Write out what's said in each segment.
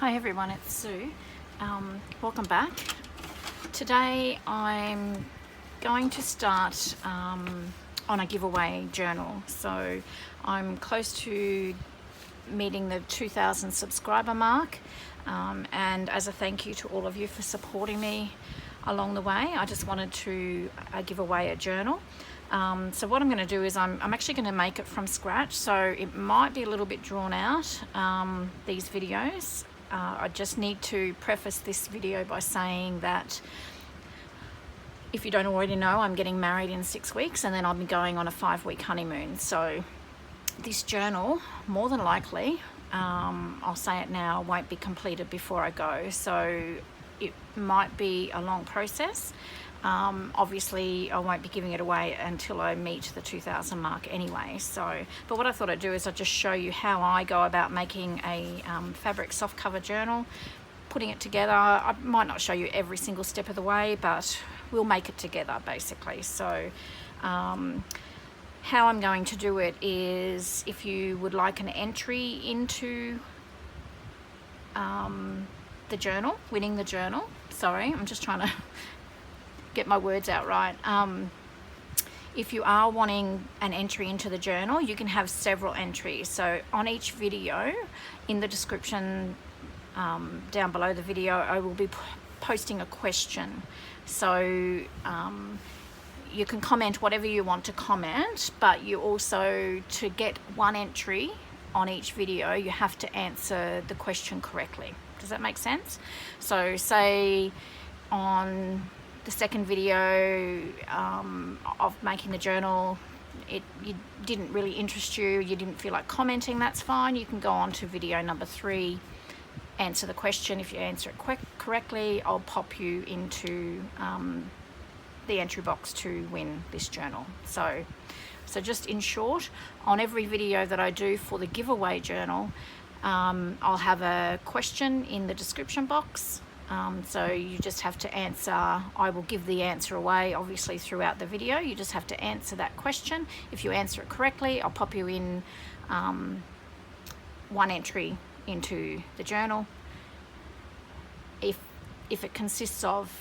Hi everyone, it's Sue. Welcome back. Today I'm going to start on a giveaway journal. So I'm close to meeting the 2,000 subscriber mark, and as a thank you to all of you for supporting me along the way, I just wanted to give away a journal. So what I'm going to do is I'm actually going to make it from scratch, so it might be a little bit drawn out, these videos. I just need to preface this video by saying that if you don't already know, I'm getting married in 6 weeks and then I'll be going on a 5-week honeymoon. So this journal, more than likely, I'll say it now, won't be completed before I go. So it might be a long process. Obviously I won't be giving it away until I meet the 2,000 mark anyway. So, but what I thought I'd do is I'd just show you how I go about making a fabric soft cover journal, putting it together. I might not show you every single step of the way, but we'll make it together basically. So how I'm going to do it is, if you would like an entry into the journal, winning the journal, sorry, I'm just trying to get my words out right. If you are wanting an entry into the journal, you can have several entries. So on each video, in the description down below the video, I will be posting a question. So you can comment whatever you want to comment, but you also, to get one entry on each video, you have to answer the question correctly. Does that make sense? So say on the second video of making the journal, it didn't really interest you, you didn't feel like commenting, that's fine. You can go on to video number 3, answer the question. If you answer it correctly, I'll pop you into the entry box to win this journal. So just in short, on every video that I do for the giveaway journal, I'll have a question in the description box. So you just have to answer. I will give the answer away obviously throughout the video. You just have to answer that question. If you answer it correctly, I'll pop you in one entry into the journal. If it consists of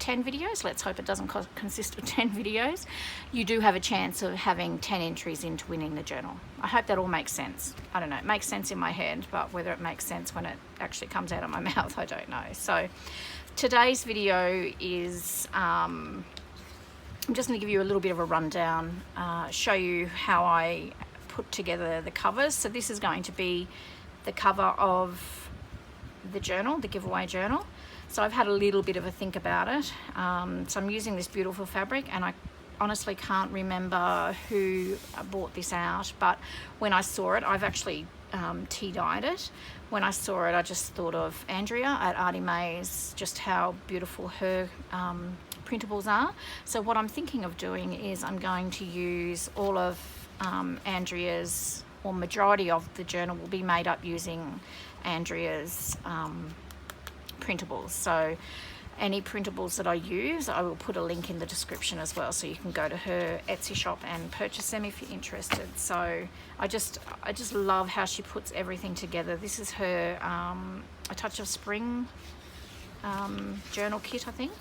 10 videos, let's hope it doesn't consist of 10 videos, you do have a chance of having 10 entries into winning the journal. I hope that all makes sense. I don't know, it makes sense in my head, but whether it makes sense when it actually comes out of my mouth, I don't know. So today's video is, I'm just going to give you a little bit of a rundown, show you how I put together the covers. So this is going to be the cover of the journal, the giveaway journal. So I've had a little bit of a think about it. So I'm using this beautiful fabric, and I honestly can't remember who bought this out, but when I saw it, I've actually tea-dyed it. When I saw it, I just thought of Andrea at Artie Mays, just how beautiful her printables are. So what I'm thinking of doing is I'm going to use all of Andrea's, or majority of the journal will be made up using Andrea's printables. So any printables that I use, I will put a link in the description as well, so you can go to her Etsy shop and purchase them if you're interested. So I just love how she puts everything together. This is her A Touch of Spring journal kit, I think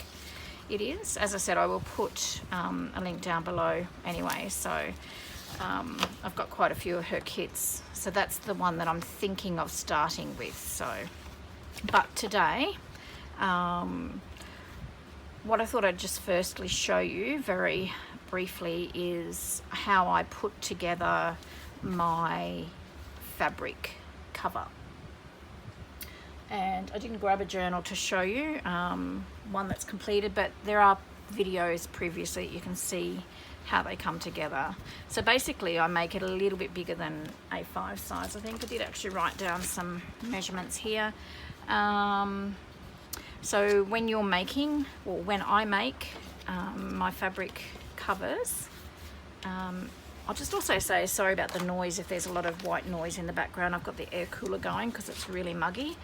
it is. As I said, I will put a link down below anyway. So I've got quite a few of her kits, so that's the one that I'm thinking of starting with. So, but today, what I thought I'd just firstly show you very briefly is how I put together my fabric cover. And I didn't grab a journal to show you, one that's completed, but there are videos previously you can see how they come together. So basically I make it a little bit bigger than A5 size. I think I did actually write down some measurements here. So when you're making, or when I make my fabric covers, I'll just also say sorry about the noise if there's a lot of white noise in the background. I've got the air cooler going because it's really muggy,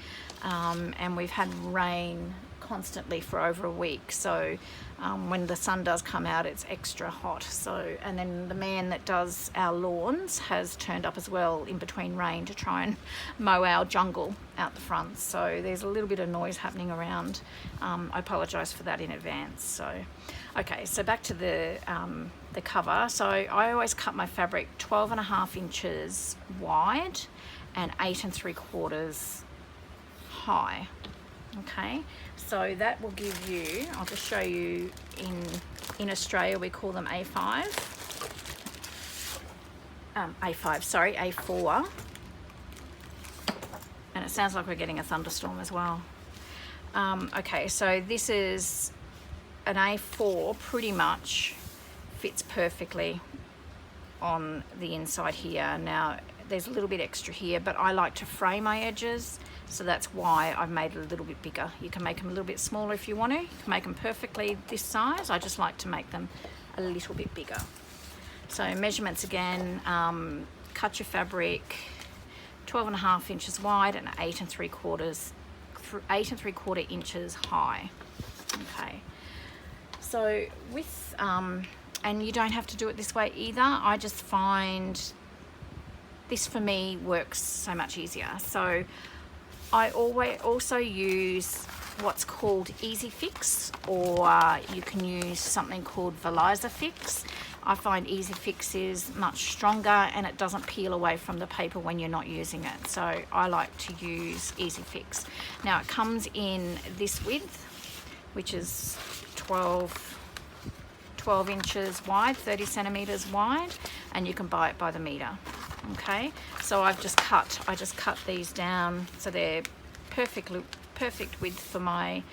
and we've had rain constantly for over a week, so when the sun does come out it's extra hot. So, and then the man that does our lawns has turned up as well in between rain to try and mow our jungle out the front, so there's a little bit of noise happening around. I apologize for that in advance. So okay, so back to the cover. So I always cut my fabric 12.5 inches wide and 8 3/4 high. Okay, so that will give you, I'll just show you, in Australia we call them A5, A4, and it sounds like we're getting a thunderstorm as well. Okay, so this is an A4, pretty much fits perfectly on the inside here. Now there's a little bit extra here, but I like to frame my edges, so that's why I've made it a little bit bigger. You can make them a little bit smaller if you want to. You can make them perfectly this size. I just like to make them a little bit bigger. So measurements again, cut your fabric 12.5 inches wide and 8 3/4 inches high. Okay, so with and you don't have to do it this way either. I just find this for me works so much easier. So I always also use what's called Easy Fix, or you can use something called Veliza Fix. I find Easy Fix is much stronger and it doesn't peel away from the paper when you're not using it. So I like to use Easy Fix. Now it comes in this width, which is 12 inches wide, 30 centimeters wide, and you can buy it by the meter. Okay, so I just cut these down so they're perfect width for my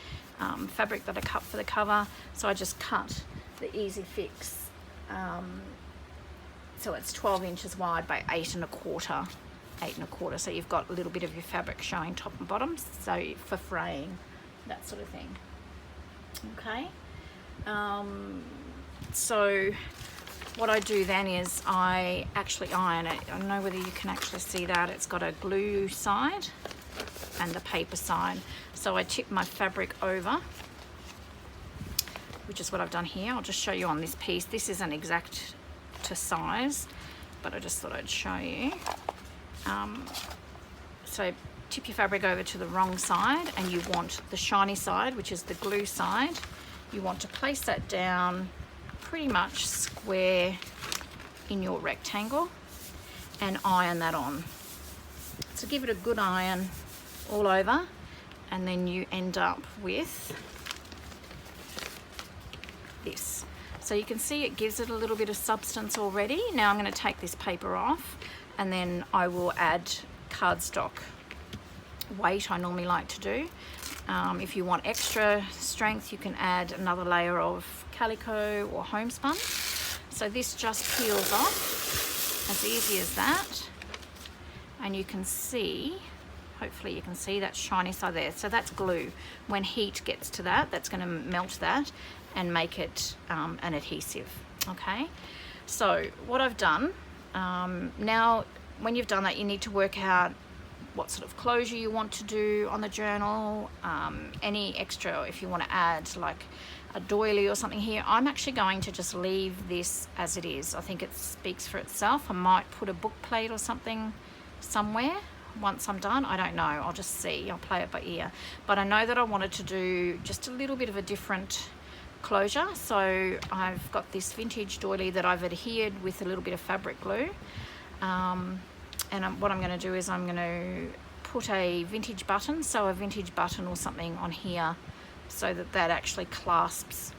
fabric that I cut for the cover. So I just cut the Easy Fix, so it's 12 inches wide by 8 1/4. So you've got a little bit of your fabric showing top and bottom, so for fraying, that sort of thing. Okay, so what I do then is I actually iron it. I don't know whether you can actually see that. It's got a glue side and the paper side. So I tip my fabric over, which is what I've done here. I'll just show you on this piece. This isn't exact to size, but I just thought I'd show you. So tip your fabric over to the wrong side, and you want the shiny side, which is the glue side. You want to place that down pretty much square in your rectangle and iron that on. So give it a good iron all over, and then you end up with this. So you can see it gives it a little bit of substance already. Now I'm going to take this paper off, and then I will add cardstock weight. I normally like to do. If you want extra strength, you can add another layer of calico or homespun. So this just peels off as easy as that, and you can see, hopefully you can see that shiny side there. So that's glue. When heat gets to that, that's going to melt that and make it an adhesive. Okay, so what I've done, now when you've done that, you need to work out what sort of closure you want to do on the journal, any extra if you want to add like a doily or something here. I'm actually going to just leave this as it is. I think it speaks for itself. I might put a book plate or something somewhere once I'm done. I don't know, I'll just see, I'll play it by ear. But I know that I wanted to do just a little bit of a different closure. So I've got this vintage doily that I've adhered with a little bit of fabric glue. And what I'm going to do is I'm going to put a vintage button, so a vintage button or something on here, so that that actually clasps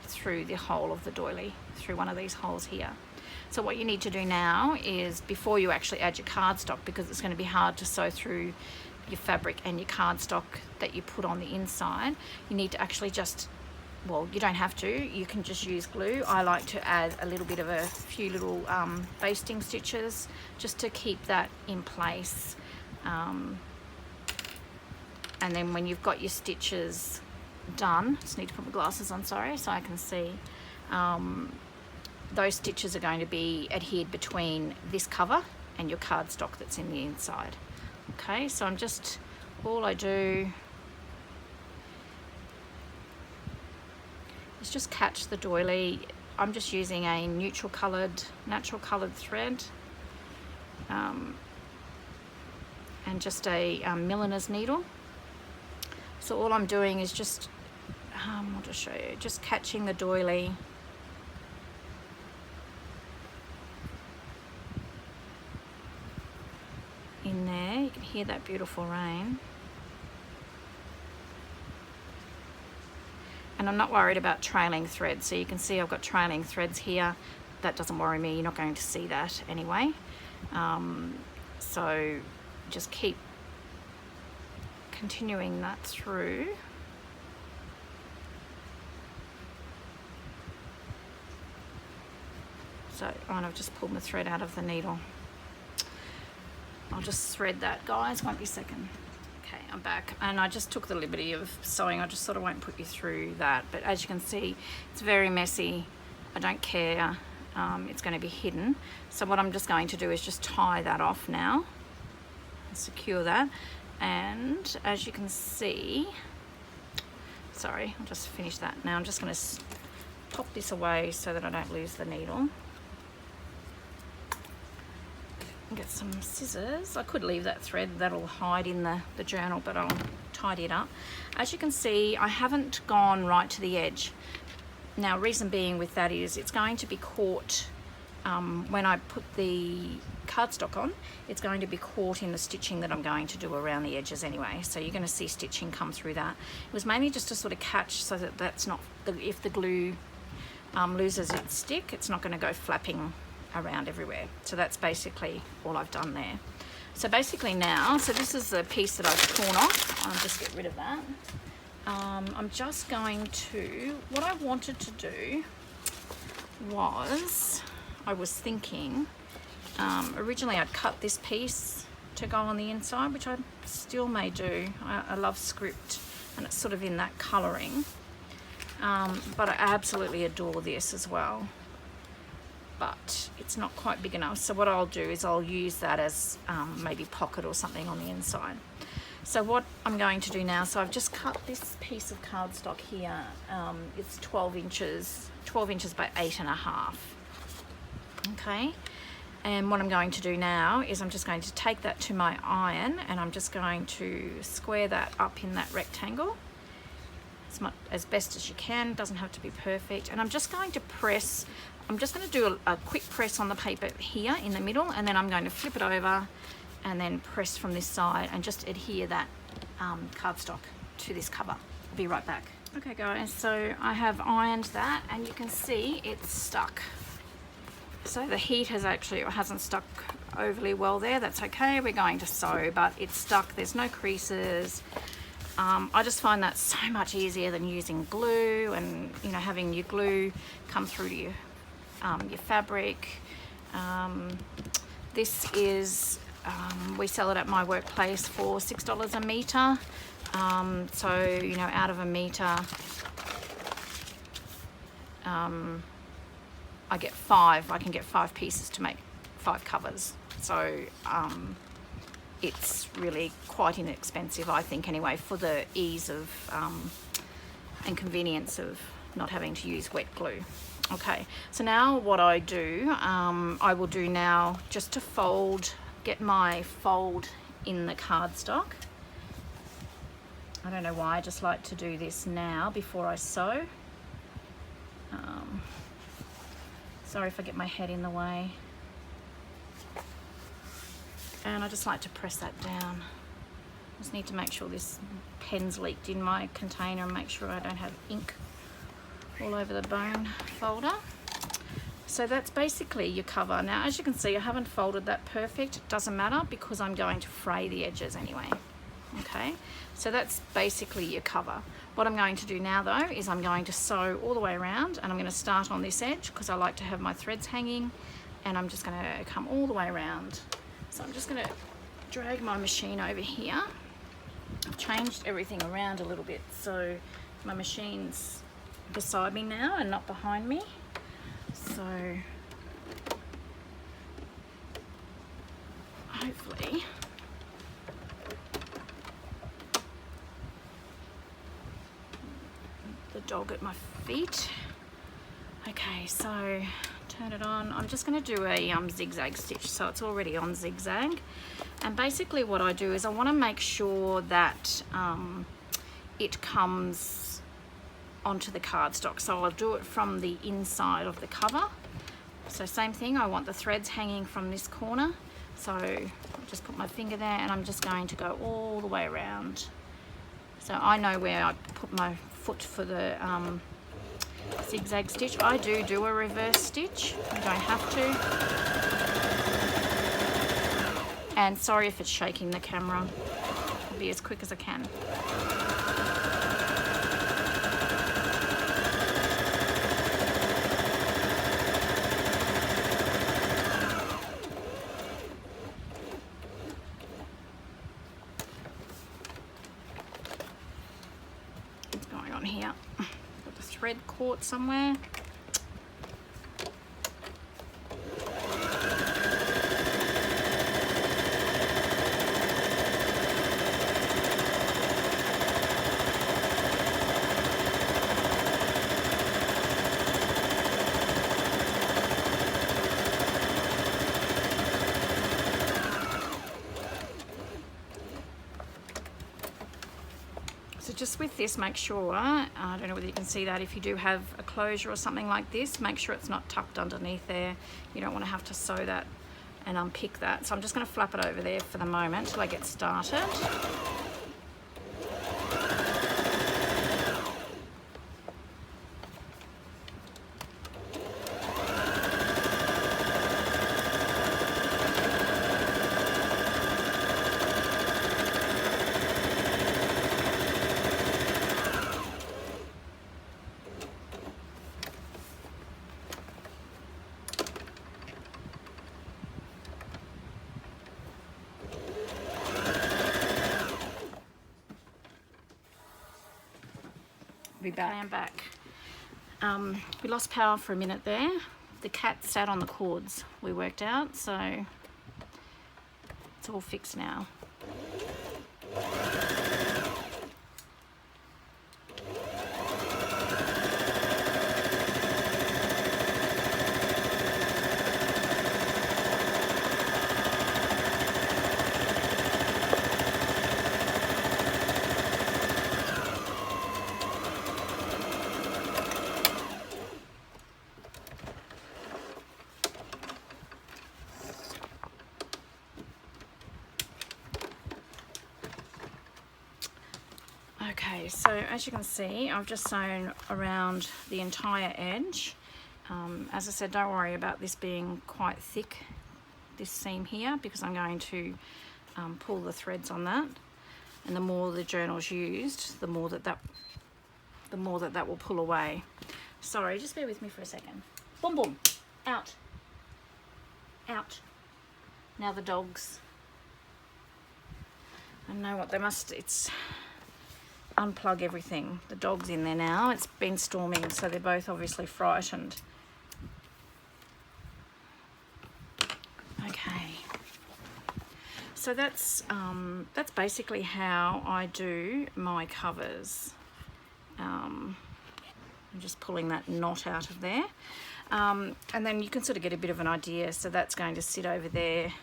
through the hole of the doily, through one of these holes here. So what you need to do now is, before you actually add your cardstock, because it's going to be hard to sew through your fabric and your cardstock that you put on the inside, you need to actually just, well, you don't have to, you can just use glue. I like to add a little bit of a few little basting stitches just to keep that in place. And then when you've got your stitches done, just need to put my glasses on, sorry, so I can see, those stitches are going to be adhered between this cover and your cardstock that's in the inside. Okay, so I'm just, all I do is just catch the doily. I'm just using a natural coloured thread, and just a milliner's needle. So all I'm doing is just, I'll just show you, just catching the doily in there. You can hear that beautiful rain. And I'm not worried about trailing threads. So you can see I've got trailing threads here. That doesn't worry me. You're not going to see that anyway. So just keep continuing that through. So, and I've just pulled my thread out of the needle. I'll just thread that, guys. Won't be a second. Okay, I'm back, and I just took the liberty of sewing. I just sort of won't put you through that, but as you can see, it's very messy. I don't care. It's going to be hidden. So what I'm just going to do is just tie that off now and secure that. And as you can see, sorry, I'll just finish that now. I'm just going to pop this away so that I don't lose the needle. Get some scissors. I could leave that thread, that'll hide in the journal, but I'll tidy it up. As you can see, I haven't gone right to the edge. Now, reason being with that is it's going to be caught when I put the cardstock on. It's going to be caught in the stitching that I'm going to do around the edges anyway, so you're going to see stitching come through that. It was mainly just to sort of catch so that that's not, if the glue loses its stick, it's not going to go flapping around everywhere. So that's basically all I've done there. So basically now, so this is the piece that I've torn off. I'll just get rid of that. I'm just going to, what I wanted to do was, I was thinking, originally I'd cut this piece to go on the inside, which I still may do. I love script, and it's sort of in that colouring. But I absolutely adore this as well. But it's not quite big enough. So what I'll do is I'll use that as maybe pocket or something on the inside. So what I'm going to do now, so I've just cut this piece of cardstock here. It's 12 inches by 8.5. Okay. And what I'm going to do now is I'm just going to take that to my iron, and I'm just going to square that up in that rectangle as best as you can. Doesn't have to be perfect. And I'm just going to press, I'm just going to do a quick press on the paper here in the middle, and then I'm going to flip it over and then press from this side and just adhere that cardstock to this cover. I'll be right back. Okay guys, so I have ironed that, and you can see it's stuck. So the heat hasn't stuck overly well there. That's okay, we're going to sew, but it's stuck. There's no creases. I just find that so much easier than using glue and, you know, having your glue come through to your fabric. This is, we sell it at my workplace for $6 a metre. So, you know, out of a metre, I get 5. I can get 5 pieces to make 5 covers. So it's really quite inexpensive, I think, anyway, for the ease of and convenience of not having to use wet glue. Okay, so now what I do, I will do now just to fold, get my fold in the cardstock. I don't know why, I just like to do this now before I sew. Sorry if I get my head in the way. And I just like to press that down. Just need to make sure this pen's leaked in my container and make sure I don't have ink all over the bone folder. So that's basically your cover. Now, as you can see, I haven't folded that perfect. It doesn't matter because I'm going to fray the edges anyway. Okay, so that's basically your cover. What I'm going to do now though is I'm going to sew all the way around, and I'm going to start on this edge because I like to have my threads hanging, and I'm just going to come all the way around. So I'm just going to drag my machine over here. I've changed everything around a little bit, so my machine's beside me now and not behind me. So hopefully the dog at my feet. Okay, so turn it on. I'm just going to do a zigzag stitch, so it's already on zigzag. And basically what I do is I want to make sure that it comes onto the cardstock. So I'll do it from the inside of the cover. So same thing, I want the threads hanging from this corner. So I'll just put my finger there and I'm just going to go all the way around. So I know where I put my foot for the zigzag stitch. I do a reverse stitch, you don't have to. And sorry if it's shaking the camera, I'll be as quick as I can. What's going on here? Got the thread caught somewhere. So just with this, make sure, I don't know whether you can see that, if you do have a closure or something like this, make sure it's not tucked underneath there. You don't want to have to sew that and unpick that. So I'm just going to flap it over there for the moment till I get started. Be back. I am back. We lost power for a minute there. The cat sat on the cords we worked out, so it's all fixed now. Okay, so as you can see, I've just sewn around the entire edge. As I said, don't worry about this being quite thick, this seam here, because I'm going to pull the threads on that. And the more the journal's used, the more that will pull away. Sorry, just bear with me for a second. Boom, boom, out, out. Now the dogs. I know what they must. It's. Unplug everything. The dog's in there now. It's been storming, so they're both obviously frightened. Okay. So that's basically how I do my covers. I'm just pulling that knot out of there. And then you can sort of get a bit of an idea. So that's going to sit over there.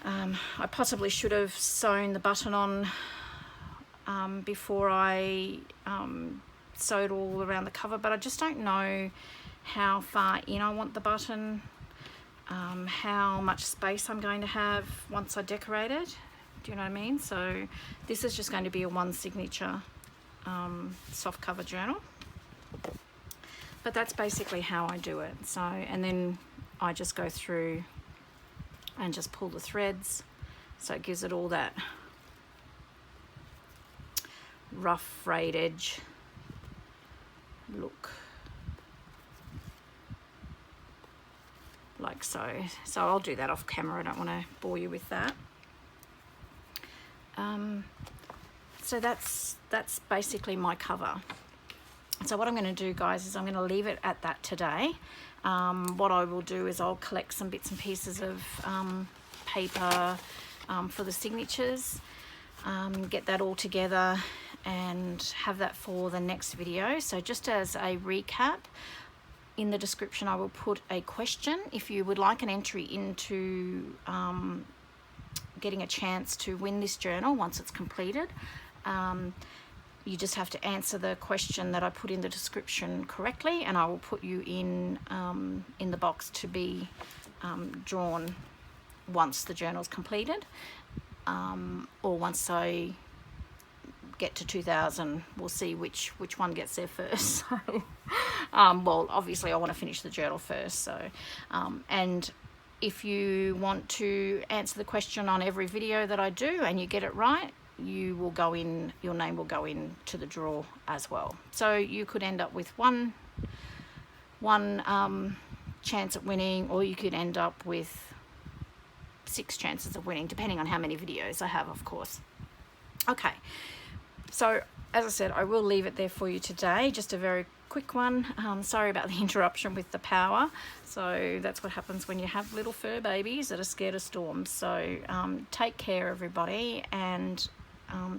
I possibly should have sewn the button on before I sewed all around the cover, but I just don't know how far in I want the button, how much space I'm going to have once I decorate it. Do you know what I mean? So this is just going to be a one signature soft cover journal, but that's basically how I do it. So, and then I just go through and just pull the threads, so it gives it all that rough frayed edge look, like so. So I'll do that off camera, I don't want to bore you with that. So that's basically my cover. So what I'm going to do, guys, is I'm going to leave it at that today. What I will do is I'll collect some bits and pieces of paper for the signatures, get that all together, and have that for the next video. So just as a recap, in the description I will put a question. If you would like an entry into getting a chance to win this journal once it's completed, you just have to answer the question that I put in the description correctly, and I will put you in the box to be drawn once the journal's completed, or once I get to 2,000. We'll see which one gets there first. So, well, obviously I want to finish the journal first. So, and if you want to answer the question on every video that I do and you get it right, you will go in, your name will go in to the draw as well. So you could end up with one chance at winning, or you could end up with 6 chances of winning, depending on how many videos I have, of course. Okay, so as I said, I will leave it there for you today. Just a very quick one. Sorry about the interruption with the power. So that's what happens when you have little fur babies that are scared of storms. So take care, everybody, and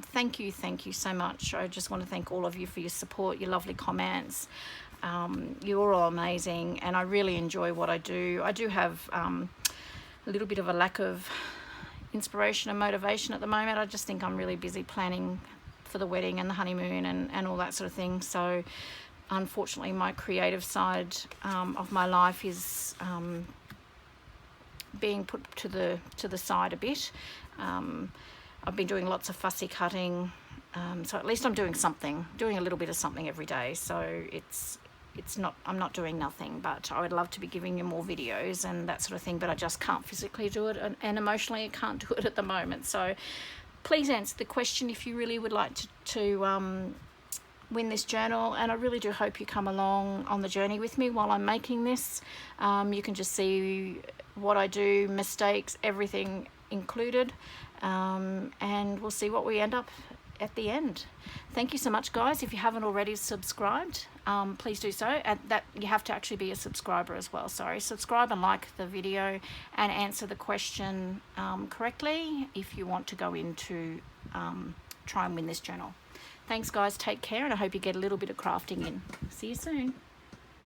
thank you so much. I just want to thank all of you for your support, your lovely comments. You're all amazing, and I really enjoy what I do. I do have a little bit of a lack of inspiration and motivation at the moment. I just think I'm really busy planning for the wedding and the honeymoon and all that sort of thing. So unfortunately my creative side of my life is being put to the side a bit. I've been doing lots of fussy cutting, so at least I'm doing something, doing a little bit of something every day. So it's not, I'm not doing nothing, but I would love to be giving you more videos and that sort of thing, but I just can't physically do it, and emotionally I can't do it at the moment. So please answer the question if you really would like to win this journal, and I really do hope you come along on the journey with me while I'm making this. You can just see what I do, mistakes, everything included, and we'll see what we end up at the end. Thank you so much, guys. If you haven't already subscribed, please do so, and that you have to actually be a subscriber as well. Sorry, subscribe and like the video and answer the question correctly if you want to go into try and win this journal. Thanks, guys. Take care, and I hope you get a little bit of crafting in. See you soon.